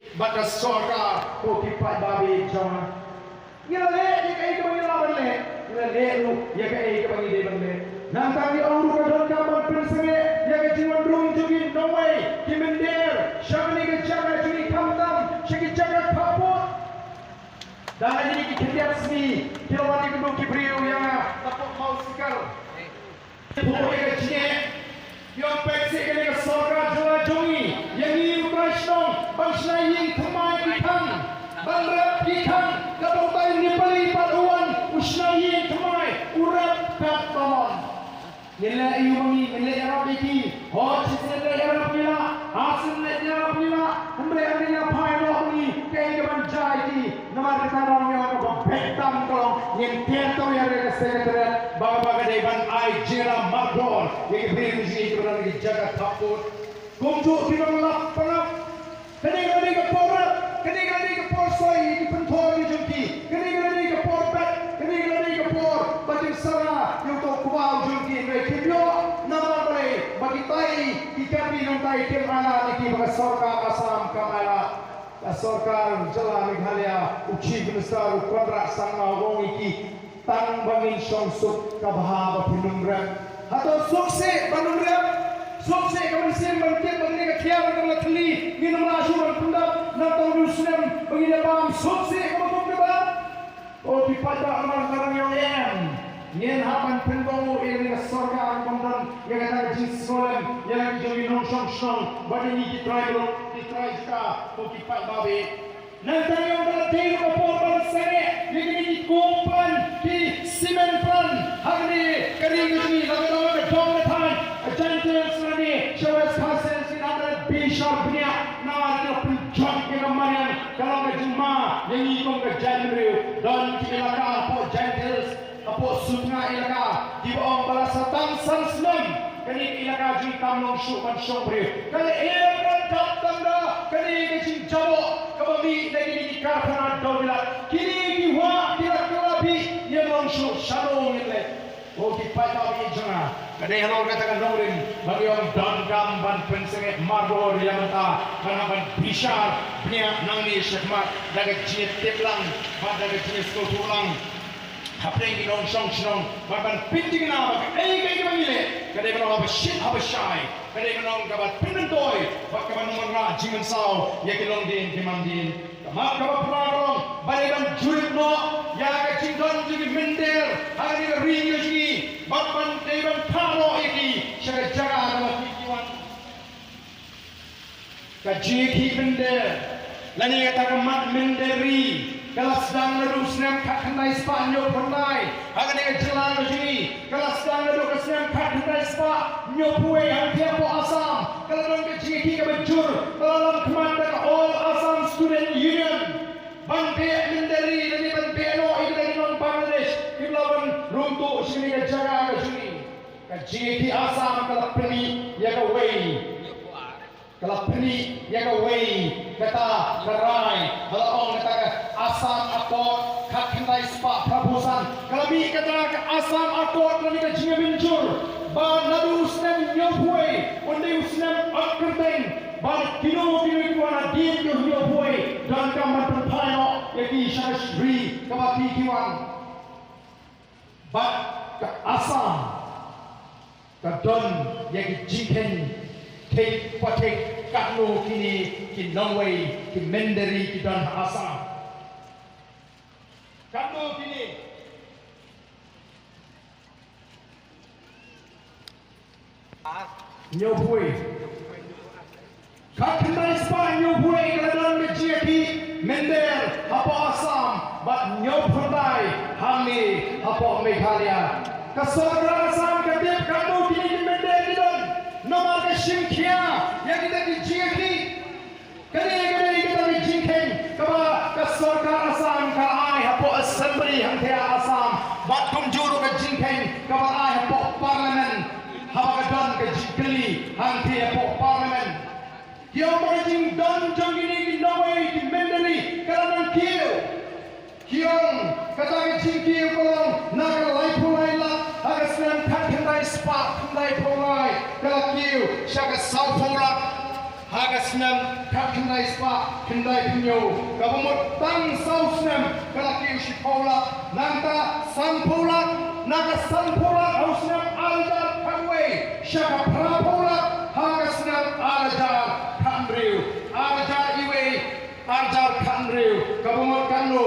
batas sorga ko kipat babi jama ngale ye kai ko ngila banle ngale lu ye kai ko ngi de banle nang tangi auru ka don ka ban prinsenge ye ka jiwan rung jugi no way kimender shamni ke jaga jugi kamdam shiki jaga kapot dan ini ki khediasmi kilowati kudu kibriu yang tapok mau sikar buku ye jine yang peksi kene ka sorga jala jongi yang ni ukrashnong bangsna yin thamai ikan bangrap ikan kadotai nipali paduan usna yin thamai urap kat pamon nila ayumangi nila yarap iki hot sisle yarap nila asin le yarap nila humre anina phailo ni kai ke banjai ki namar tarong yo ko bektam kolong yen tento yare ka sekretariat baba ka deban ai jira magor ye brin ji ko na ki jaga thaput kumju kinong lap panap kani ka porat kani ka porsoi ki penthor ki jumki kani ka porbat kani ka por bajing sara yung to kuwao jumki me kibyo namar bare bagi tai ki kapi nang tai tim ala ni ki baga sorka asam kamala Sorkar Jala Meghalaya uchi minister kontrak sanga wong iki tang bangin sonsuk kabha pinumrem hato sokse banumrem sokse kamansin bangkit bangin ka khia bangin thli minum rasu pundap na to rusnem bangin bam sokse kamatum de ba o dipada aman karang yang em nien hapan penbau ini sorkar kondan yang ada jisolem yang jadi nong song bagi ni ditrai ka ko kipat babe nantang yung darating ko po bansane yung ni kumpan ki simen plan hagni karing ni lagano ka dongatan agentens ni shawas hasen sinadar bishop niya na na pujok ke kamayan kalau ka juma yung ikong ka janre don ki ilaka po gentles apo sunga ilaka di baong balasatang sanslam kani ilaka ji tamlong syuman syombre kani ilaka tanda kani kecing jabo kabami lagi di karhana domilat kini kiwa tidak kelabi yang langsung shalom ile oh kipai tahu jana kani halor katakan dongring bagi orang dangam ban pensenge marbor yang ta kana ban bishar punya nangni syekmat daga jiet teplang pada daga jiet skotulang hapeng di dong song song ban pinting na kai mangile kadai kana apa shit apa shy kadai kana kabat pinentoy bak kaban mangra jingan saw ya kilong din kimandin mak kabat prarong baliban jurit no ya ka jingdon jigi minder hari ring jigi bak ban deban paro iki syaga jaga dalam kikiwan ka jigi minder lani kata kemat minderi kalau sedang lalu senam kat kendai spa nyok pendai akan dengan jalan ke sini kalau sedang lalu ke senam kat kendai spa nyok puai yang tiap asam kalau dong ke jiki ke bejur kalau dalam kemanda ke all Assam Student Union bantai mendari dan ban beno itu dari non Bangladesh iblawan runtuh sini ke jaga ke sini ke jiki asam kalau peni ya ke way kalau peni ya ke way kata kerai kalau orang kata asam akor kat kendai spa prabusan kalau bi kata asam akor dan ka jinga bincur ba nadu usnem nyopue onde usnem akrten ba kino kuana din yo nyopue dan kamar terpayo yaki shashri kabati kiwan ba ka asam ka don yaki jiken take patek kakno kini ki nongway ki menderi ki don asam kakno kini nyopue kaknai spa nyopue kadang mejeki mender apa asam bat nyopurdai hamni apa Meghalaya kasodra asam kadip kakno kini ki mender ki don nomor ke shimkia yang kita dijeki kali kita dijengken kaba ke sorkar asam ka ai hapo assembly hang thea asam bat kum juru ke jengken kaba ai hapo parlimen haba ka don ke jikli hang thea hapo parlimen kio ba jing don jong ini nowe ki mendeli karan kio kata ke jingki kolong naga lai pulai la aga senam kat kendai spa kendai pulai kala kio syaka sau pulak Hagasnam Kakandai Spa Kandai Pinyo Gabamot Tang Sausnam Kalaki Shipola Nanta Sanpola Naga Sanpola Ausnam Alda Kanway Shaka Prapola Hagasnam Alda Kandriu Alda Iwe Alda Kandriu Gabamot Kanu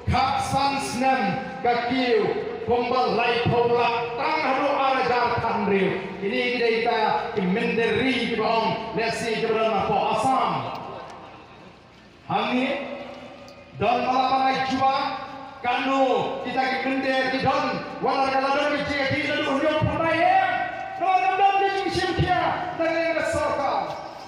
Kak Sansnam Gakiu Kumbal Lai Pola Tang Haru Alda Kandriu ini kita menderi di bawah nasi keberadaan po Assam. Hangi dan malapan jua kanu kita mender di don walau kalau don kita tidak diunjuk pandai kalau don di Simpia dari Sorka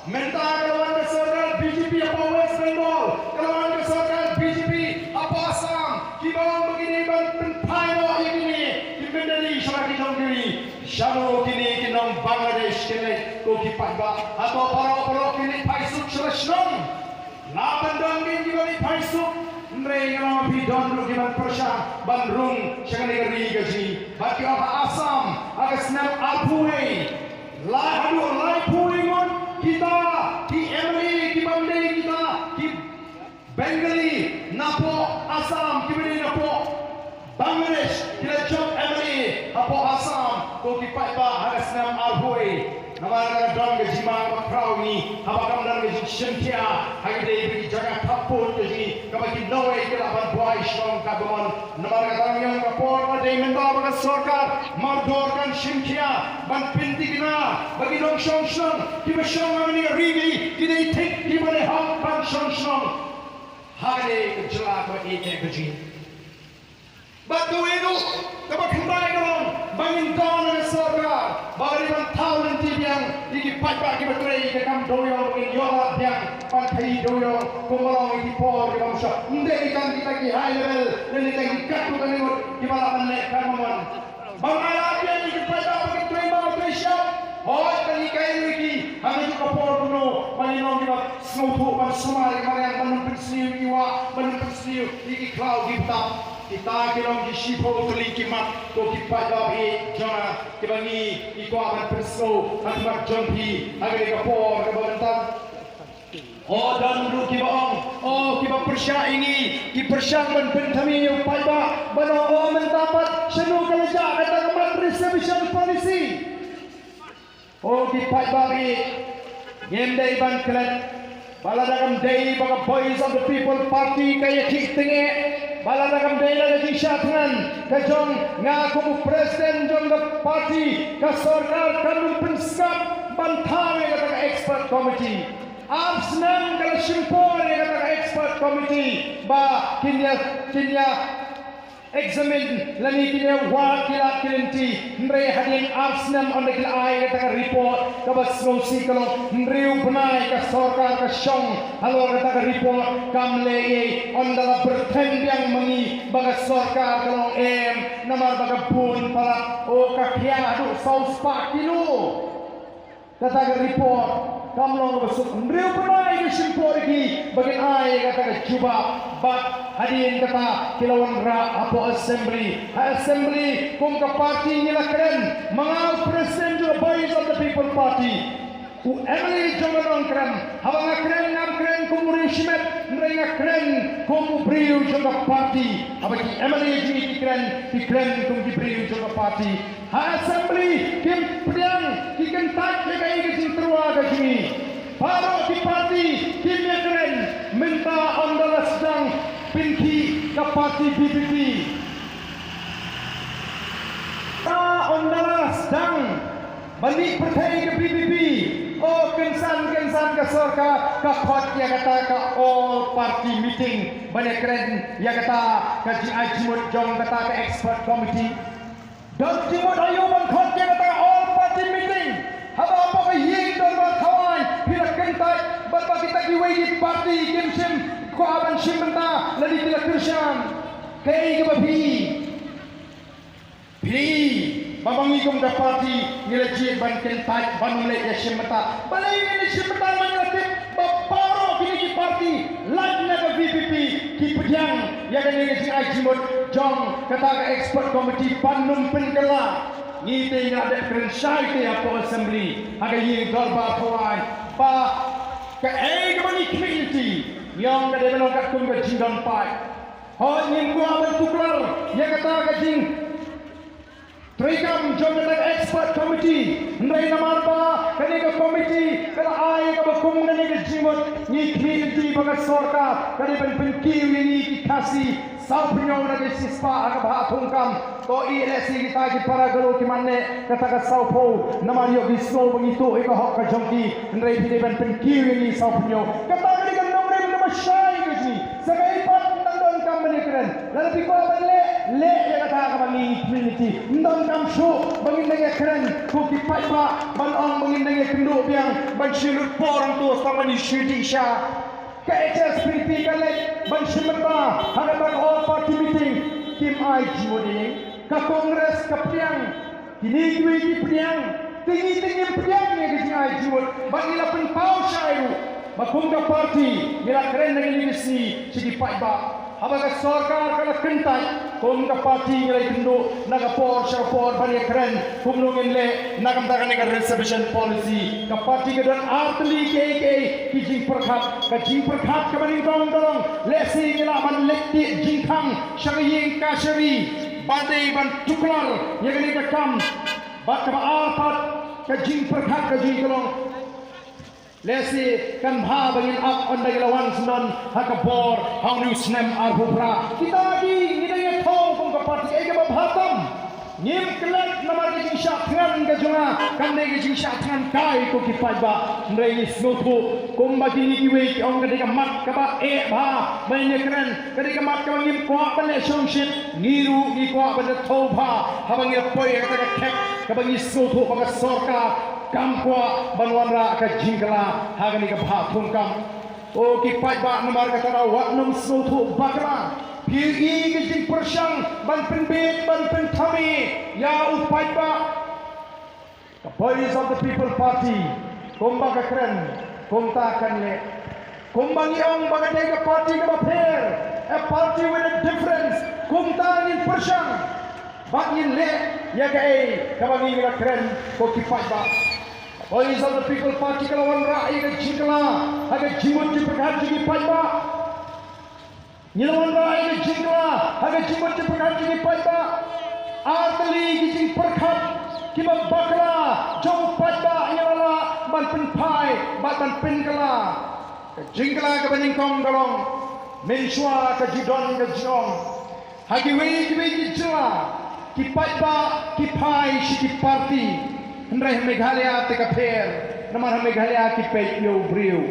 minta kalau anda Sorka BJP apa West Bengal kalau anda Sorka BJP apa Assam kita begini penpayo ini di menderi syarikat diri Shadow kini kinong Bangladesh kini ko kipagba atau para kini paisuk selesnong laban dong kini kini paisuk mereka orang bidon lu kiman persya bandrung syakani gari gaji bagi apa Assam agak senang alpuai lai puai mon kita di MLA di Bandai kita di Bengali napo Assam kini napo Bangladesh kita job MLA apo Assam ko kipai ba hagas nam alhoi namara dong ke jima makrau ni habakam dan ke Sintia hagde bi jaga tapun ji kabaki noe kila ban boy shong kabon namara dong yang kapor ade menda ba sarkar mardor kan Sintia ban pinti kina bagi dong shong kiba shong ni rigi kidai tik kibane hak ban shong hagde jela ko ite gaji Batu itu dapat kembali kalong bangin down dengan Sorka bagi ban tahu nanti yang dikipat bagi berteri ke kam doyong in yorat yang pantai doyong kumolong di por di bangsa ndek ikan kita ki high level dan kita ki katu kan ikut di balapan nek kamuan bang alat yang dikipat bagi terima Malaysia hoi kali kai wiki kami juga por kuno malinong kita snow ban semari yang menempel sniu iwa menempel sniu iki cloud kita kita kilong disipo kali kimat ko kipada bi jana kibangi iko akan perso akbar jompi agak kapor kebantan oh dan dulu kibang oh kiba persya ini ki persyang ban pentami upada bano oh mendapat senu kerja kata kemat reservation policy oh kipada bi ngendai ban kelan baladagam day baga boys of the people party kaya kitenge baladagam day na nagsisyatngan kajong nga kumu president jong the party ka sarkar kanu penskap bantawe kata expert committee absnang kala simpore kata expert committee ba kinya examine lani kinya wakilat kilinti nre hadin absnam on the ai kata report kabas ngosi kalong nriu benai ka sarkar ka syong halo kata report kamle on dalam bertembang mengi baga sarkar kalong namar baga pun para o kakya adu saus pak kilo kata report kamlong besuk nriu benai ka simpor ki bagi ai kata juba bat hadin kata kilawan ra apo assembly kum ka party nila keren mga president jo boys of the people party u emily jomadong keren habang keren ngam keren kum rismet nrenga keren kum briu jo ka party habang emily ji keren kum di briu jo ka party assembly kim priang kikan tak kai ke sing terua ke sini paro di party kimnya keren minta ondalas sedang pinki ke parti BBP ta ondalas sedang balik percaya ke BBP oh kensan ke sarkar ke khot ya kata ke all party meeting banyak keren ya kata ke jimut jong kata ke expert committee dan jimut ayo ban khot ya kata all party meeting haba apa ke ying don ba kawan pila kentai ba kita giwei party kimsim ko aban simbenta ladi tila kirsyam kay gababi pi babangi kum da party nilajie ban kentai banule ya simbenta balai ni simbenta mangatip baparo kini ki party lagna ka VPP ki pejang ya kan ni si ajimut jong kata ka expert committee panum penkela ni te ngade kren sai te apo assembly aga yi dorba pawai pa ke bani community yang kada menongkat kum ke jingdan pai ho nyim gua bentuklar ya kata ke jing Trikam jangatan expert committee ndai namar ba kani ke committee kala ai ke bakum ngani ke jimot ni community baga sorka kani ben penkiu ni ki kasi sau punyong na ke sispa aga bha thungkam to elesi kita ki para galo ki manne kata ka sau po namar yo ki so bangi to e ka hok ka jongki ndai bi ben penkiu ni sau punyo kata kani ke nomre nama shai ke ji sagai pat nandon kam mani kren lalu ko banle le ya kata ka bangi community ndon kam shu bangin nang kren ku ki pai ba ban ong bangin nang kendo biang ban shilut porang tu sama ni shudi sha ka HSPP ka le ban shimata hadapan all party meeting kim ai jimodi ka kongres ka priang kini kui ki priang tinggi priang ni ke ai jimod bang ila pun pau shairu bakung ka party ila kren nang ni si sigi pai ba abaga sarkar kala kentai kum ka party ngai kendo naga por shapor bani kren kum nongin le nagam daga ne reservation policy ka party ke dan artli ke ki jing perkhat ka bani dong le si ngila man lekti jingkhang shangyin ka shari badai ban tuklar yagani ka kam bat ka arpat ka jing perkhat ka jing kolong lesi kan bha bangin up on the lawan snon hakapor hang new snem arbupra kita lagi ngidai thong kong ka party e ka bhatam nim klat namar ke jing sha than ka junga kan ne ke jing sha than kai ko ki pai ba ndai ni snothu kum ba ki ni ki we ong ka de ka mat ka ba e bha bai ne kren ka de ka mat ka ngim kwa ba le shong shit niru ni kwa ba de tho bha ha bang ye poi ka ka khek ka bang ni snothu ba ka sorka kamkwa banwanra ka jingkala hagani ka bhathum kam o ki pai ba namar ka tara wa num snothu bakra phi ke jing persang ban pen bet ban pen thami ya upai ba the voice of the people party komba ka kren komta kan le kombangi ong bagadai ka party ka bapher a party with a difference komta ni persang bakin le ya gai kabangi ka kren ko ki pai ba voice of the people party kalawan ra'i ka jingkala aga jimut ki perkhat ki pai ba nilawan ra'i ka jingkala aga jimut ki perkhat ki pai ba artli ki jing perkhat ki ba bakla jong pai ba nyala ban pen pai ban pen kala ka jingkala ka baning kong galong menshwa ka jidon ka jong hagi wei ki jila ki pai ba ki pai shi ki party Ndrai Meghalaya te ka pher namar Meghalaya ki pe yo brio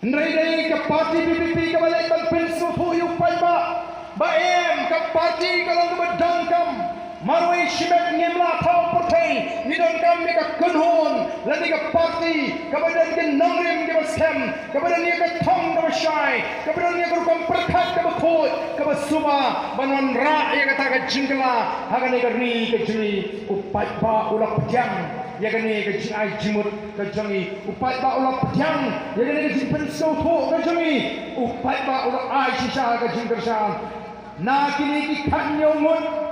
ndrai dei ka party BBP ka balai ban penso thu yu pai ba em ka party ka long ba dangkam maroi shimet ngemla thau porthei ni dangkam ni ka kunhon lani ka party ka badan ke nangrim ke baskem ka badan ni ka thong ka shai ka badan ni ka kom prakhat ka khoi ka basuma banon ra ya ka ta ka jingla hagani ka ri ka jini upai ba ulak pjang ya ka ni ka jingai jimut ka jangi upai ba ulak pjang ya ka ni ka jimpen so tho ka jangi upai ba ulak ai shisha ka jingkersan na kini ki khanyo ngot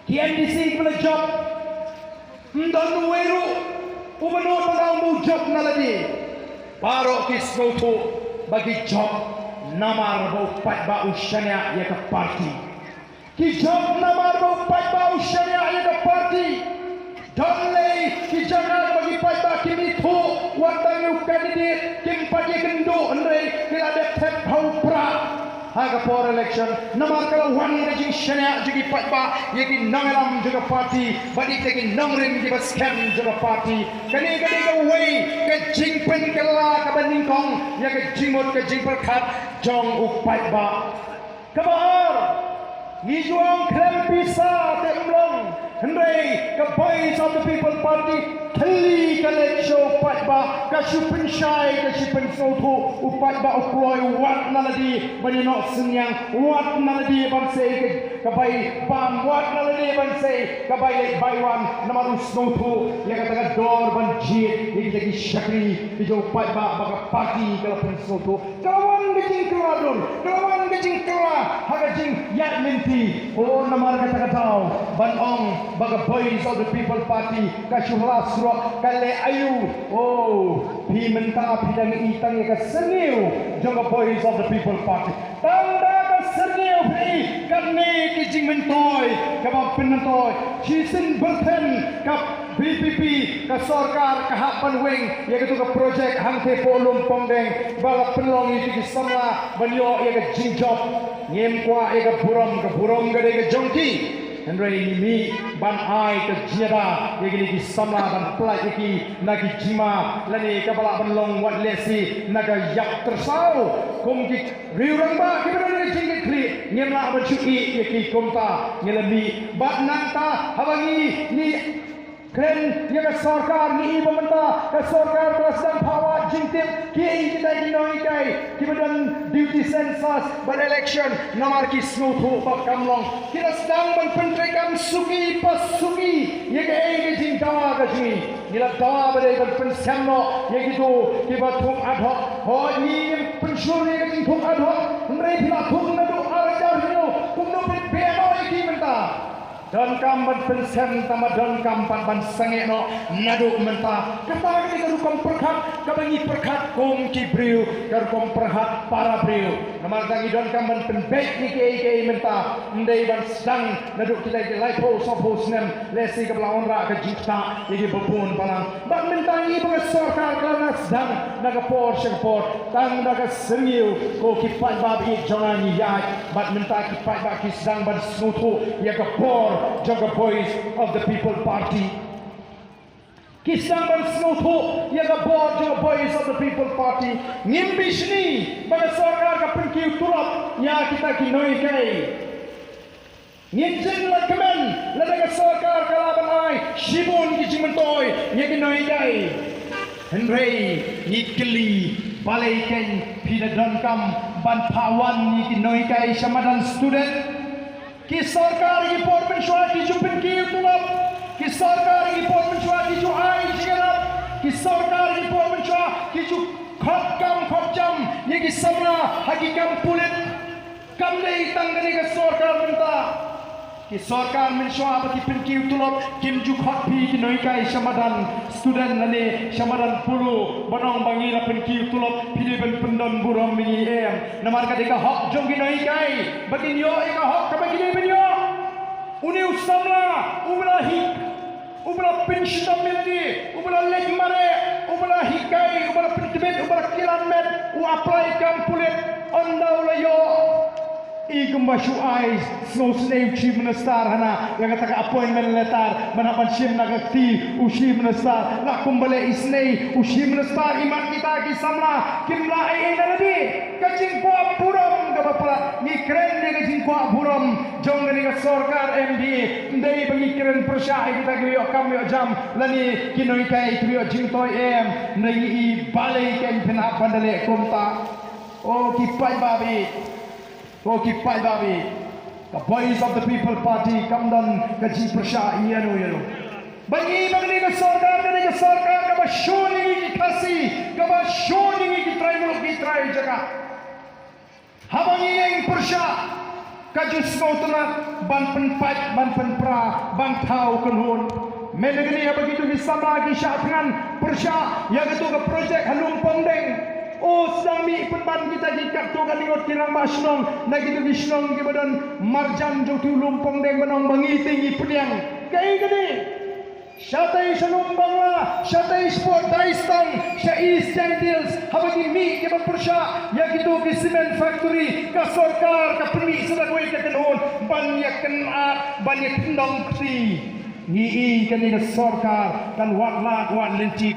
KMDC kena job ndon weru ubano tang mu job na lagi baro kisno tu bagi job namar bo pat ba ushanya ya ka party ki job namar bo pat ba ushanya ya ka party donle ki jangan bagi pat ba kimi thu watang yu candidate kim pagi kendo andre kila de thep hau pra haga for election namar kala wan rajing shania jigi patba yegi nangalam juga party badi tegi nangrim di baskem juga party kani kani ka way ka jingpen kala ka baning kong ya ka jingmot ka jingper khat jong upai ba kabar ni juang krem pisa te umlong hendai ka voice of the people party thali ka le show patba ka shupen shai ka shupen sotu upai ba uploi wat naladi bani no sunyang wat naladi ban sei ka bai pam wat naladi ban sei ka bai le bai wan namaru sotu ya ka taga dor ban jit ni lagi shakri ki jo upai ba ka party ka pen sotu kawan gejing keladon kawan gejing kela ha gejing yat minti oh namar ka taga tau ban ong baga Boys of the People Party kasyuhlas ro kale ayu pi menta pidang itang ka sengiu jonga Boys of the People Party tanda ka sengiu pi karne ki jing mentoy ka ba penentoy chisin berten ka BPP ka sarkar ka hapan wing ya ka project hangte polum pongdeng bala penlong itu ki samla banyo ya ka jingjop ngem kwa ya ka buram ga de ka jongki Henry mi ban ai ke jiada ye gi samla ban plai ki nagi jima lani ka bala ban long wat lesi naga yak tersau kum ki riurang ba ki ban jing kli ngem la ban chu ye ki komta ngelami bat nanta hawangi ni kren ye ka sarkar ni pemerintah ka sarkar telah sedang bawa jingtip ki kita dinoi kai ki badan duty census ban election namar ki snuthu bak kamlong kita sedang menpentrikam suki pasuki ye ka jing dawa ka jing nila dawa badai ban pensamno ye gitu ki bathum adho ho ni pensyur ye ka jing thum adho mrei phila thum nadu arajar hino kumno pe no ki menta dan kampan pensem tama dan kampan ban sange no nadu menta kata ni ka kom perkhat ka bangi perkhat kom ki briu ka kom perkhat para briu namar tangi dan kampan penbek ni ke menta ndai ban sang nadu kita ke lai po so po snem lesi ka blaon ra ka jita ye bopun palang ban menta ni ba sarkar kana sedang naga por sekpor tang naga sengiu ko ki pai ba bi jangan ni ya ban menta ki pai ba ki sedang ban snutu ya ka por Jaga Boys of the People Party. Kisang ban snutu yaga board Jaga Boys of the People Party. Ngimbish ni baga sarkar ka penkiu tulap ya kita kinoi kai. Ngimjeng la kemen la daga sarkar kalaban ai shibun ki jimentoy ya kinoi kai. Henry nikli balai ken pina dankam ban pawan ni kinoi kai samadan student कि सरकार की पोर्टमेंट शुआ की जुपिन की तुलब कि सरकार की पोर्टमेंट शुआ की जो आई जिगरब कि सरकार की पोर्टमेंट शुआ की जो खटजम ये कि समरा हकीकम पुलिस कम नहीं तंगने के सरकार बनता कि सरकार में शुआ बकी पिन की तुलब किम जो खट भी कि नई का समाधान स्टूडेंट नने समाधान पुलु बनong bangi la पिन की तुलब फिर बन पंडन बुरम मिनी एम नमार का देखा हक जों की नई का बकी नियो एक हक कब की नहीं uni usamla ubla pension mildi ubla leg mare ubla hikai ubla pentibet ubla kilamet u apply kam pulit ondau layo i gembashu ai snow snake chief minister hana yang kata appointment letter manapan sim nagati u chief minister la kumbale isnei u chief minister iman kita ki samla kimla ai nadi kacing ko puram gabapala ni kren ni kacing ko puram jong ni ka sarkar md ndai bagi kren persya kita griyo kam yo jam lani kinoi kai griyo jingtoy em nei i balai ken phena pandale komta o ki pai babi Oki Pai Babi, the Boys of the People Party, Kamdan, Kaji Prasha, Yano. Bagi ka sarkar, ka ba shoni ki kasi, ka ba shoni ki try mo ki try jaga. Habang iyang Prasha, ka Diyos mo tala, ban penpat, ban penpra, ban tau kanhon. Menagani habang ito kisama ki syapngan Prasha, yang ito ka project halung pondeng. Oh sedang mi penban kita jikat tu kan ingot kirang basnong na kita bisnong ke badan marjan jong tu lumpong deng banong bangi tinggi pediang kai kini syatai salumbang la syatai sport daistang syai standils habagi mi ke bersya ya gitu ke cement factory ka sarkar ka pemi sudah koi ke tenun banyak kenat banyak kendong kti ni kan ini sarkar kan wat lenti